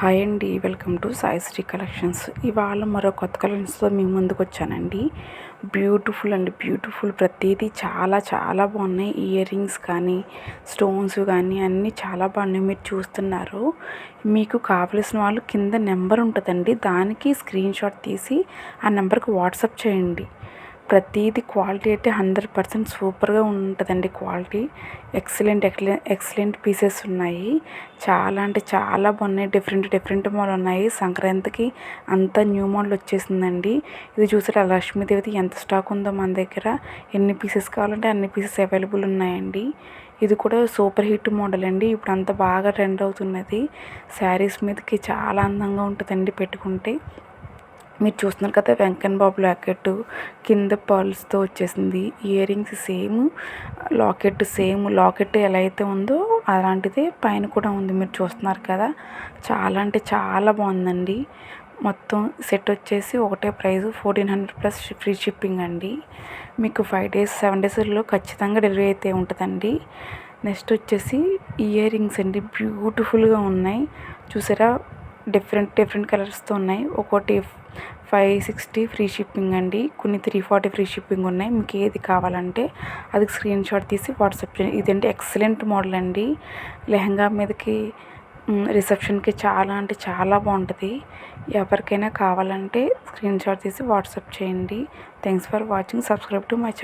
Hi అండి, welcome to Saisri collections. ఇవాళ మరో కొత్త కలెక్షన్స్తో మీ ముందుకు వచ్చానండి. బ్యూటిఫుల్ అండి, బ్యూటిఫుల్. ప్రతిదీ చాలా చాలా బాగున్నాయి. ఇయర్ రింగ్స్ కానీ, స్టోన్స్ కానీ అన్నీ చాలా బాగున్నాయి. మీరు చూస్తున్నారు. మీకు కావలసిన వాళ్ళు కింద నెంబర్ ఉంటుందండి, దానికి స్క్రీన్ షాట్ తీసి ఆ నెంబర్కి వాట్సాప్ చేయండి. ప్రతిదీ క్వాలిటీ అయితే 100% సూపర్గా ఉంటుందండి. క్వాలిటీ ఎక్సలెంట్ పీసెస్ ఉన్నాయి. చాలా అంటే చాలా బాగున్నాయి. డిఫరెంట్ మోడల్ ఉన్నాయి. సంక్రాంతికి అంతా న్యూ మోడల్ వచ్చేసిందండి. ఇది చూసారా, లక్ష్మీదేవిది ఎంత స్టాక్ ఉందో మన దగ్గర. ఎన్ని పీసెస్ కావాలంటే అన్ని పీసెస్ అవైలబుల్ ఉన్నాయండి. ఇది కూడా సూపర్ హిట్ మోడల్ అండి. ఇప్పుడు అంత బాగా ట్రెండ్ అవుతున్నది. శారీస్ మీదకి చాలా అందంగా ఉంటుందండి పెట్టుకుంటే. మీరు చూస్తున్నారు కదా, వెంకన్ బాబు లాకెట్ కింద పర్ల్స్తో వచ్చేసింది. ఇయర్ రింగ్స్ సేమ్, లాకెట్ ఎలా అయితే ఉందో అలాంటిదే పైన కూడా ఉంది. మీరు చూస్తున్నారు కదా, చాలా అంటే చాలా బాగుందండి. మొత్తం సెట్ వచ్చేసి ఒకటే ప్రైస్ 1400 ప్లస్ ఫ్రీ షిప్పింగ్ అండి. మీకు 5 days 7 daysలో ఖచ్చితంగా డెలివరీ అయితే ఉంటుందండి. నెక్స్ట్ వచ్చేసి ఇయర్ రింగ్స్ అండి, బ్యూటిఫుల్గా ఉన్నాయి. చూసారా, డిఫరెంట్ కలర్స్తో ఉన్నాయి. ఒకటి 560 ఫ్రీ షిప్పింగ్ అండి, కొన్ని 340 ఫ్రీ షిప్పింగ్ ఉన్నాయి. మీకు ఏది కావాలంటే అది స్క్రీన్ షాట్ తీసి వాట్సాప్ చేయండి. ఇదంటే ఎక్సలెంట్ మోడల్ అండి. లెహంగా మీదకి, రిసెప్షన్కి చాలా అంటే చాలా బాగుంటుంది. ఎవరికైనా కావాలంటే స్క్రీన్ షాట్ తీసి వాట్సాప్ చేయండి. Thanks for watching. Subscribe to my channel.